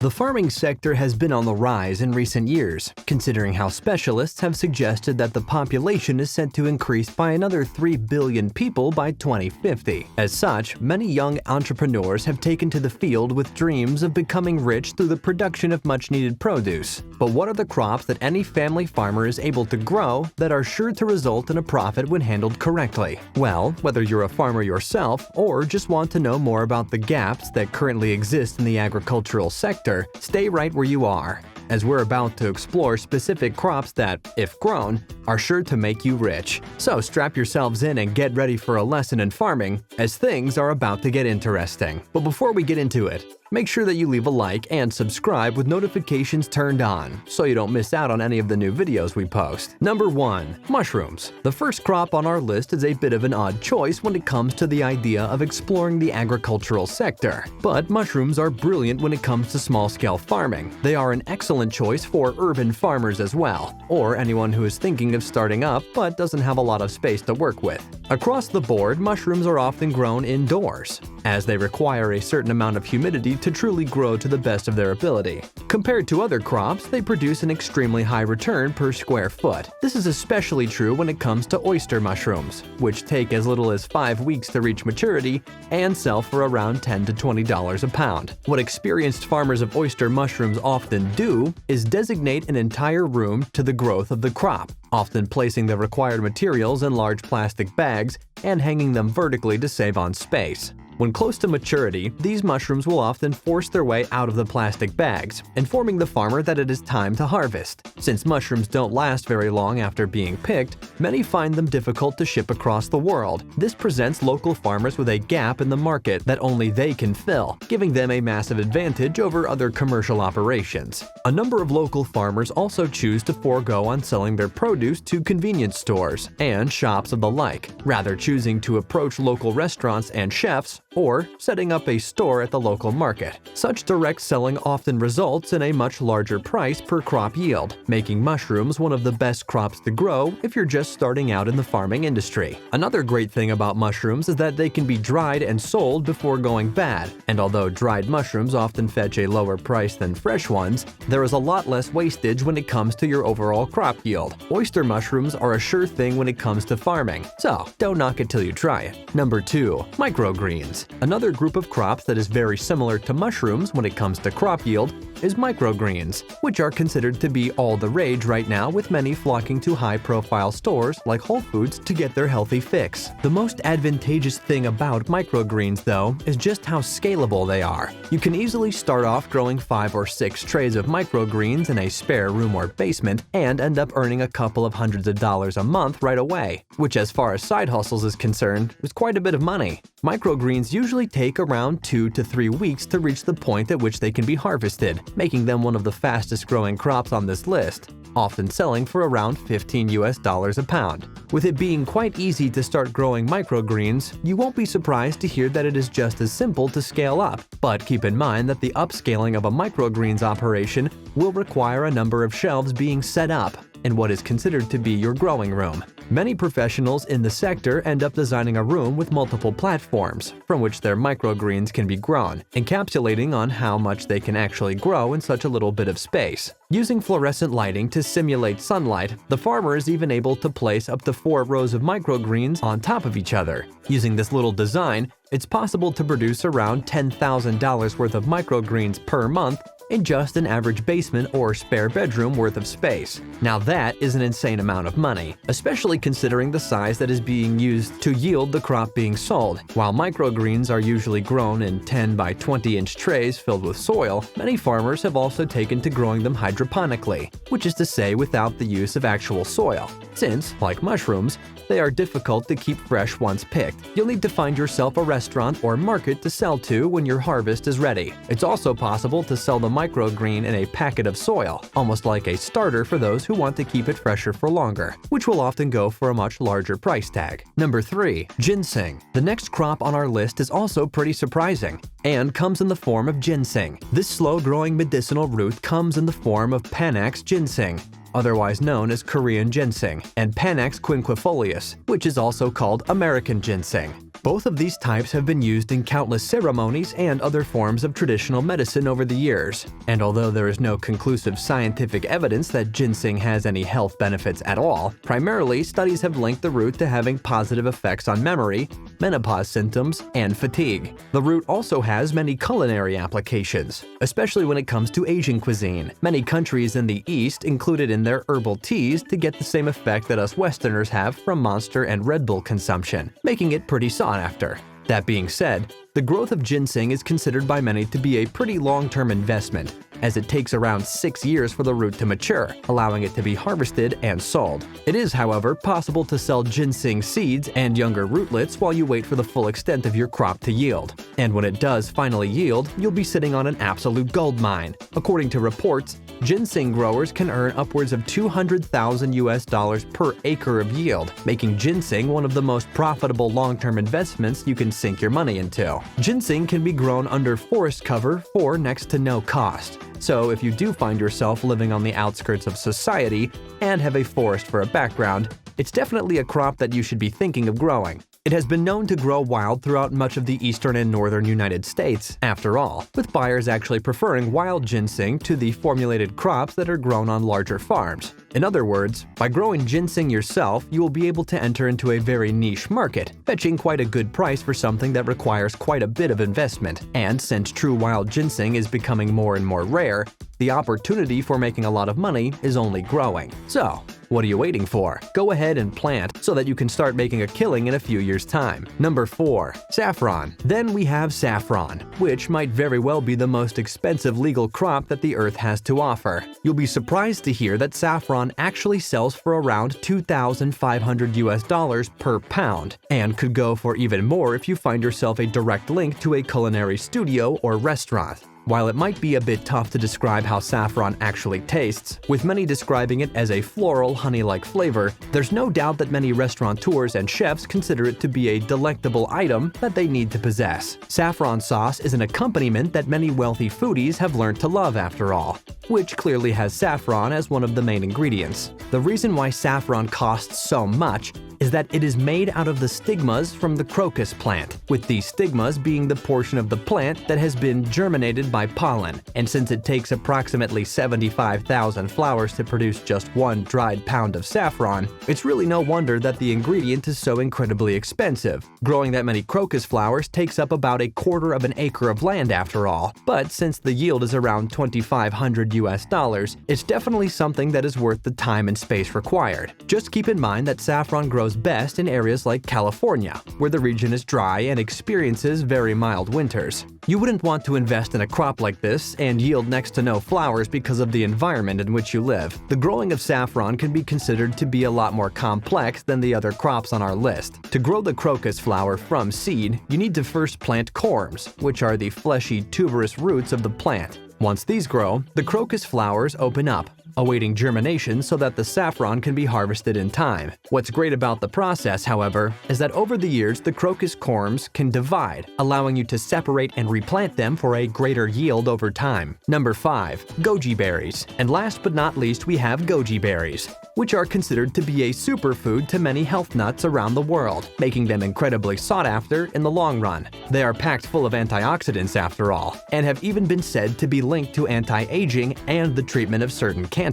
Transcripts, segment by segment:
The farming sector has been on the rise in recent years, considering how specialists have suggested that the population is set to increase by another 3 billion people by 2050. As such, many young entrepreneurs have taken to the field with dreams of becoming rich through the production of much-needed produce. But what are the crops that any family farmer is able to grow that are sure to result in a profit when handled correctly? Well, whether you're a farmer yourself or just want to know more about the gaps that currently exist in the agricultural sector, stay right where you are, as we're about to explore specific crops that, if grown, are sure to make you rich. So strap yourselves in and get ready for a lesson in farming, as things are about to get interesting. But before we get into it, make sure that you leave a like and subscribe with notifications turned on, so you don't miss out on any of the new videos we post. Number 1. Mushrooms. The first crop on our list is a bit of an odd choice when it comes to the idea of exploring the agricultural sector. But mushrooms are brilliant when it comes to small-scale farming. They are an excellent choice for urban farmers as well, or anyone who is thinking of starting up but doesn't have a lot of space to work with. Across the board, mushrooms are often grown indoors, as they require a certain amount of humidity to truly grow to the best of their ability. Compared to other crops, they produce an extremely high return per square foot. This is especially true when it comes to oyster mushrooms, which take as little as 5 weeks to reach maturity and sell for around $10 to $20 a pound. What experienced farmers of oyster mushrooms often do is designate an entire room to the growth of the crop, often placing the required materials in large plastic bags and hanging them vertically to save on space. When close to maturity, these mushrooms will often force their way out of the plastic bags, informing the farmer that it is time to harvest. Since mushrooms don't last very long after being picked, many find them difficult to ship across the world. This presents local farmers with a gap in the market that only they can fill, giving them a massive advantage over other commercial operations. A number of local farmers also choose to forego on selling their produce to convenience stores and shops of the like, rather choosing to approach local restaurants and chefs or setting up a store at the local market. Such direct selling often results in a much larger price per crop yield, making mushrooms one of the best crops to grow if you're just starting out in the farming industry. Another great thing about mushrooms is that they can be dried and sold before going bad, and although dried mushrooms often fetch a lower price than fresh ones, there is a lot less wastage when it comes to your overall crop yield. Oyster mushrooms are a sure thing when it comes to farming, so don't knock it till you try it. Number 2. Microgreens. Another group of crops that is very similar to mushrooms when it comes to crop yield is microgreens, which are considered to be all the rage right now, with many flocking to high-profile stores like Whole Foods to get their healthy fix. The most advantageous thing about microgreens, though, is just how scalable they are. You can easily start off growing 5 or 6 trays of microgreens in a spare room or basement and end up earning a couple of hundreds of dollars a month right away, which as far as side hustles is concerned, is quite a bit of money. Microgreens usually take around 2 to 3 weeks to reach the point at which they can be harvested, making them one of the fastest growing crops on this list, often selling for around $15 a pound. With it being quite easy to start growing microgreens, you won't be surprised to hear that it is just as simple to scale up. But keep in mind that the upscaling of a microgreens operation will require a number of shelves being set up in what is considered to be your growing room. Many professionals in the sector end up designing a room with multiple platforms from which their microgreens can be grown, encapsulating on how much they can actually grow in such a little bit of space. Using fluorescent lighting to simulate sunlight, the farmer is even able to place up to 4 rows of microgreens on top of each other. Using this little design, it's possible to produce around $10,000 worth of microgreens per month in just an average basement or spare bedroom worth of space. Now that is an insane amount of money, especially considering the size that is being used to yield the crop being sold. While microgreens are usually grown in 10 by 20 inch trays filled with soil, many farmers have also taken to growing them hydroponically, which is to say without the use of actual soil. Since, like mushrooms, they are difficult to keep fresh once picked. You'll need to find yourself a restaurant or market to sell to when your harvest is ready. It's also possible to sell the microgreen in a packet of soil, almost like a starter for those who want to keep it fresher for longer, which will often go for a much larger price tag. Number 3. Ginseng. The next crop on our list is also pretty surprising and comes in the form of ginseng. This slow-growing medicinal root comes in the form of Panax ginseng, otherwise known as Korean ginseng, and Panax quinquefolius, which is also called American ginseng. Both of these types have been used in countless ceremonies and other forms of traditional medicine over the years. And although there is no conclusive scientific evidence that ginseng has any health benefits at all, primarily studies have linked the root to having positive effects on memory, menopause symptoms, and fatigue. The root also has many culinary applications, especially when it comes to Asian cuisine. Many countries in the East include it in their herbal teas to get the same effect that us Westerners have from Monster and Red Bull consumption, making it pretty sought after. That being said, the growth of ginseng is considered by many to be a pretty long-term investment, as it takes around 6 years for the root to mature, allowing it to be harvested and sold. It is, however, possible to sell ginseng seeds and younger rootlets while you wait for the full extent of your crop to yield. And when it does finally yield, you'll be sitting on an absolute gold mine. According to reports, ginseng growers can earn upwards of $200,000 per acre of yield, making ginseng one of the most profitable long-term investments you can sink your money into. Ginseng can be grown under forest cover for next to no cost. So if you do find yourself living on the outskirts of society and have a forest for a background, it's definitely a crop that you should be thinking of growing. It has been known to grow wild throughout much of the eastern and northern United States, after all, with buyers actually preferring wild ginseng to the formulated crops that are grown on larger farms. In other words, by growing ginseng yourself, you will be able to enter into a very niche market, fetching quite a good price for something that requires quite a bit of investment. And since true wild ginseng is becoming more and more rare, the opportunity for making a lot of money is only growing. So, what are you waiting for? Go ahead and plant so that you can start making a killing in a few years' time. Number 4. Saffron. Then we have saffron, which might very well be the most expensive legal crop that the earth has to offer. You'll be surprised to hear that saffron actually sells for around $2,500 per pound, and could go for even more if you find yourself a direct link to a culinary studio or restaurant. While it might be a bit tough to describe how saffron actually tastes, with many describing it as a floral, honey-like flavor, there's no doubt that many restaurateurs and chefs consider it to be a delectable item that they need to possess. Saffron sauce is an accompaniment that many wealthy foodies have learned to love after all, which clearly has saffron as one of the main ingredients. The reason why saffron costs so much is that it is made out of the stigmas from the crocus plant, with these stigmas being the portion of the plant that has been germinated by pollen. And since it takes approximately 75,000 flowers to produce just 1 dried pound of saffron, it's really no wonder that the ingredient is so incredibly expensive. Growing that many crocus flowers takes up about a quarter of an acre of land after all, but since the yield is around $2,500, it's definitely something that is worth the time and space required. Just keep in mind that saffron grows best in areas like California, where the region is dry and experiences very mild winters. You wouldn't want to invest in a crop like this and yield next to no flowers because of the environment in which you live. The growing of saffron can be considered to be a lot more complex than the other crops on our list. To grow the crocus flower from seed, you need to first plant corms, which are the fleshy, tuberous roots of the plant. Once these grow, the crocus flowers open up, awaiting germination so that the saffron can be harvested in time. What's great about the process, however, is that over the years the crocus corms can divide, allowing you to separate and replant them for a greater yield over time. Number 5. Goji berries. And last but not least, we have goji berries, which are considered to be a superfood to many health nuts around the world, making them incredibly sought after in the long run. They are packed full of antioxidants after all, and have even been said to be linked to anti-aging and the treatment of certain cancers.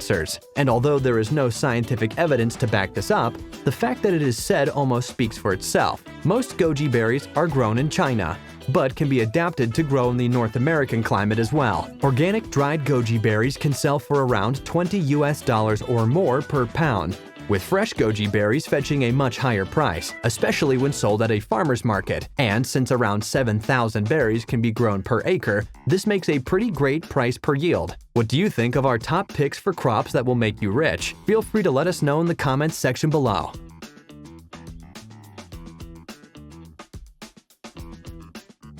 And although there is no scientific evidence to back this up, the fact that it is said almost speaks for itself. Most goji berries are grown in China, but can be adapted to grow in the North American climate as well. Organic dried goji berries can sell for around $20 or more per pound, with fresh goji berries fetching a much higher price, especially when sold at a farmer's market. And since around 7,000 berries can be grown per acre, this makes a pretty great price per yield. What do you think of our top picks for crops that will make you rich? Feel free to let us know in the comments section below.